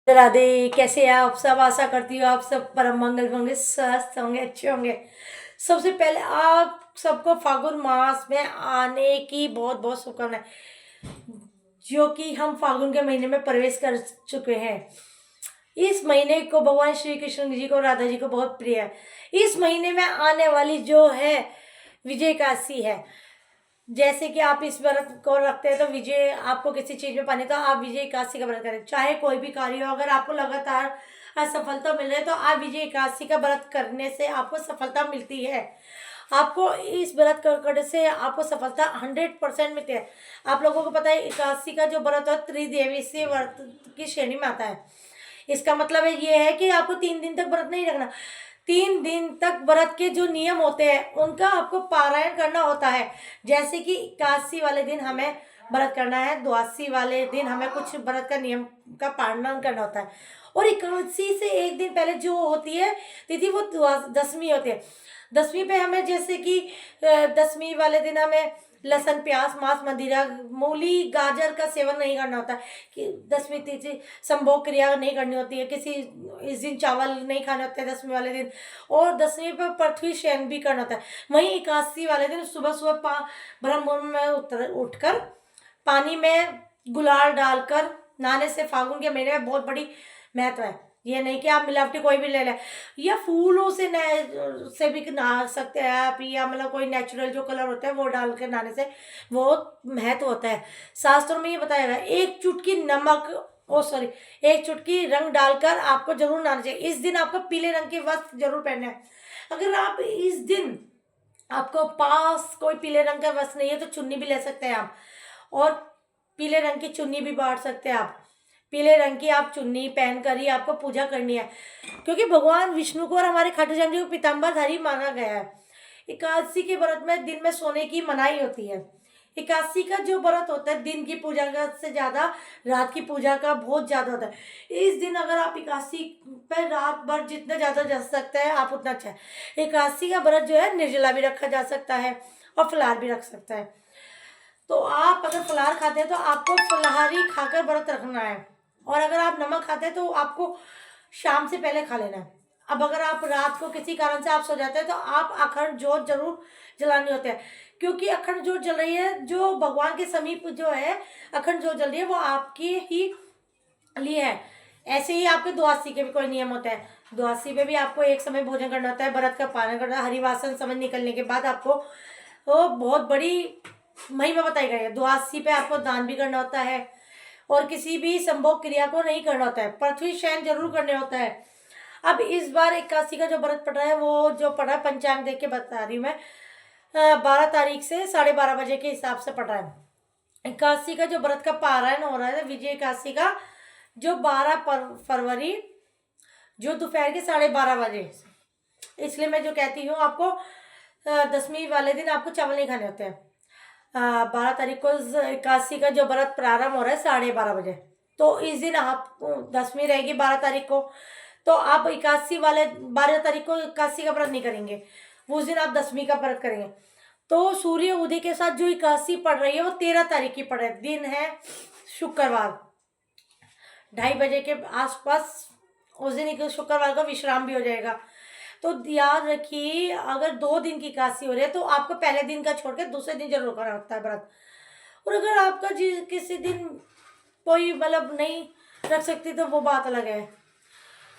राधे, कैसे हैं आप सब। आशा करती हूँ आप सब परम मंगल होंगे, स्वस्थ होंगे, अच्छे होंगे। सबसे पहले आप सबको फागुन मास में आने की बहुत बहुत शुभकामनाएं, जो कि हम फागुन के महीने में प्रवेश कर चुके हैं। इस महीने को भगवान श्री कृष्ण जी को, राधा जी को बहुत प्रिय है। इस महीने में आने वाली जो है विजय एकादशी है। जैसे कि आप इस व्रत को रखते हैं तो विजय आपको किसी चीज में पाने, तो आप विजय एकादशी का व्रत करें। चाहे कोई भी कार्य हो, अगर आपको लगातार असफलता मिल रही है तो आप विजय एकादशी का व्रत करने से आपको सफलता मिलती है। आपको इस व्रत करने से आपको सफलता 100% मिलती है। आप लोगों को पता है एकादशी का जो व्रत है त्रिदेवीय व्रत की श्रेणी में आता है। इसका मतलब है ये है कि आपको 3 दिन तक व्रत नहीं रखना। 3 दिन तक व्रत के जो नियम होते हैं उनका आपको पारायण करना होता है। जैसे कि एकादशी वाले दिन हमें व्रत करना है, द्वादशी वाले दिन हमें कुछ व्रत का नियम का पालन करना होता है। और एकादशी से एक दिन पहले जो होती है तिथि वो दसवीं होती है। दसवीं पे हमें जैसे कि दसवीं वाले दिन हमें लहसुन, प्याज, मांस, मदिरा, मूली, गाजर का सेवन नहीं करना होता है। कि दसवीं तिथि संभोग क्रिया नहीं करनी होती है। किसी इस दिन चावल नहीं खाने होते हैं दसवीं वाले दिन। और दसवीं पर पृथ्वी शयन भी करना होता है। वहीं एकादशी वाले दिन सुबह सुबह ब्रह्म मुहूर्त में उठकर पानी में गुलाल डालकर नहाने से फागुन के महीने में बहुत बड़ी महत्व है। ये नहीं कि आप मिलावटी कोई भी ले लें, या फूलों से भी नहा सकते हैं आप, या मतलब कोई नेचुरल जो कलर होता है वो डाल के नहाने से वो महत्व होता है। शास्त्रों में ये बताया गया एक चुटकी नमक, ओ सॉरी, एक चुटकी रंग डालकर आपको जरूर नहाना चाहिए। इस दिन आपको पीले रंग के वस्त्र जरूर पहनना है। अगर आप इस दिन आपको पास कोई पीले रंग का वस्त्र नहीं है तो चुन्नी भी ले सकते हैं आप, और पीले रंग की चुन्नी भी बांट सकते हैं आप। पीले रंग की आप चुन्नी पहनकर ही आपको पूजा करनी है, क्योंकि भगवान विष्णु को और हमारे खाटू श्याम जी को पीताम्बरधारी माना गया है। एकादशी के व्रत में दिन में सोने की मनाही होती है। एकादशी का जो व्रत होता है दिन की पूजा का से ज्यादा रात की पूजा का बहुत ज्यादा होता है। इस दिन अगर आप एकादशी पर रात भर जितना ज्यादा जा सकते हैं आप उतना अच्छा है। एकादशी का व्रत जो है निर्जला भी रखा जा सकता है और फलाहार भी रख सकता है। तो आप अगर फलाहार खाते हैं तो आपको फलाहारी खाकर व्रत रखना है, और अगर आप नमक खाते हैं तो आपको शाम से पहले खा लेना है। अब अगर आप रात को किसी कारण से आप सो जाते हैं तो आप अखंड जोत जरूर जलानी होती है, क्योंकि अखंड जोत जल रही है जो भगवान के समीप जो है अखंड जोत जल रही है वो आपके ही लिए है। ऐसे ही आपके द्वादशी के भी कोई नियम होता है। द्वादशी पे भी आपको एक समय भोजन करना होता है, व्रत का पालन करना है। हरिवासन समय निकलने के बाद आपको वो बहुत बड़ी महिमा बताई गई है। द्वादशी पे आपको दान भी करना होता है, और किसी भी संभोग क्रिया को नहीं करना होता है। पृथ्वी शयन जरूर करने होता है। अब इस बार एकादशी का जो व्रत पड़ रहा है वो जो पड़ रहा है पंचांग देख के बता रही हूँ मैं, 12 तारीख से 12:30 बजे के हिसाब से पड़ रहा है। एकादशी का जो व्रत का पारायण हो रहा है विजय एकादशी का, जो 12 फरवरी जो दोपहर के 12:30 बजे। इसलिए मैं जो कहती हूँ आपको दसवीं वाले दिन आपको चावल नहीं खाने होते हैं। 12 तारीख को एकादशी का जो व्रत प्रारंभ हो रहा है 12:30 बजे। तो इस दिन आप दसवीं रहेगी 12 तारीख को, तो आप एकादशी वाले 12 तारीख को एकादशी का व्रत नहीं करेंगे, उस दिन आप दसवीं का व्रत करेंगे। तो सूर्य उदय के साथ जो एकादशी पड़ रही है वो 13 तारीख की पड़ रही है। दिन है शुक्रवार, 2:30 बजे के आसपास। उस दिन एक शुक्रवार को विश्राम भी हो जाएगा। तो याद रखिए अगर 2 दिन की एकादशी हो रही है तो आपको पहले दिन का छोड़ के दूसरे दिन जरूर करना होता है व्रत। और अगर आपका किसी दिन कोई मतलब नहीं रख सकती तो वो बात अलग है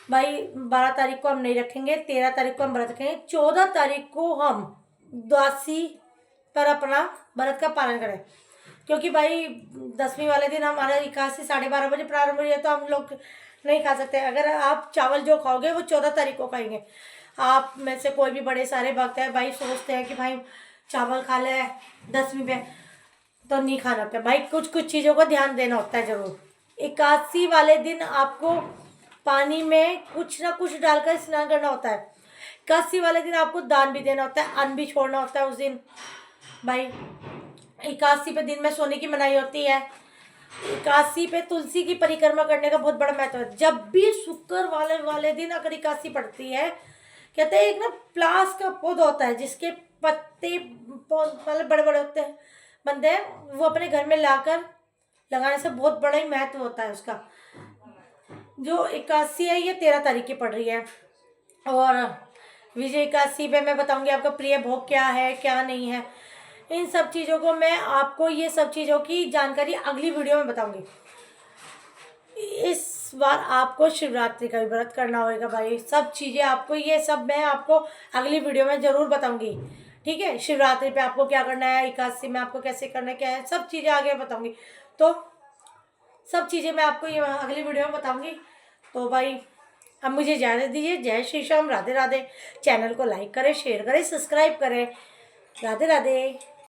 भाई। 12 तारीख को हम नहीं रखेंगे, 13 तारीख को हम व्रत रखेंगे, 14 तारीख को हम द्वादशी पर अपना व्रत का पालन करें। क्योंकि भाई दसवीं वाले दिन हमारा एकादशी 12:30 बजे प्रारंभ हुई है तो हम लोग नहीं खा सकते। अगर आप चावल जो खाओगे वो 14 तारीख को खाएंगे। आप में से कोई भी बड़े सारे भक्त है भाई सोचते हैं कि भाई चावल खा ले दसवीं पे, तो नहीं खाना होता भाई। कुछ कुछ चीज़ों का ध्यान देना होता है जरूर। एकादशी वाले दिन आपको पानी में कुछ ना कुछ डालकर स्नान करना होता है। एकादशी वाले दिन आपको दान भी देना होता है, अन्न भी छोड़ना होता है उस दिन भाई। एकादशी पे दिन में सोने की मनाही होती है। एकादशी पे तुलसी की परिक्रमा करने का बहुत बड़ा महत्व है। जब भी शुक्र वाले दिन अगर एकादशी पड़ती है, कहते हैं एक ना प्लास का पौधा होता है जिसके पत्ते मतलब बड़े बड़े होते हैं बनते हैं, वो अपने घर में लाकर लगाने से बहुत बड़ा ही महत्व होता है उसका। जो एकादशी है ये 13 तारीख की पड़ रही है। और विजय एकादशी पे मैं बताऊंगी आपका प्रिय भोग क्या है क्या नहीं है। इन सब चीज़ों को मैं आपको, ये सब चीज़ों की जानकारी अगली वीडियो में बताऊंगी। इस बार आपको शिवरात्रि का भी व्रत करना होगा भाई। सब चीज़ें आपको, ये सब मैं आपको अगली वीडियो में ज़रूर बताऊंगी। ठीक है, शिवरात्रि पे आपको क्या करना है, एकादशी में आपको कैसे करना है, क्या है, सब चीज़ें आगे बताऊंगी। तो सब चीज़ें मैं आपको ये अगली वीडियो में बताऊंगी। तो भाई अब मुझे इजाज़त दीजिए। जय श्री श्याम, राधे राधे। चैनल को लाइक करें, शेयर करें, सब्सक्राइब करें। राधे राधे।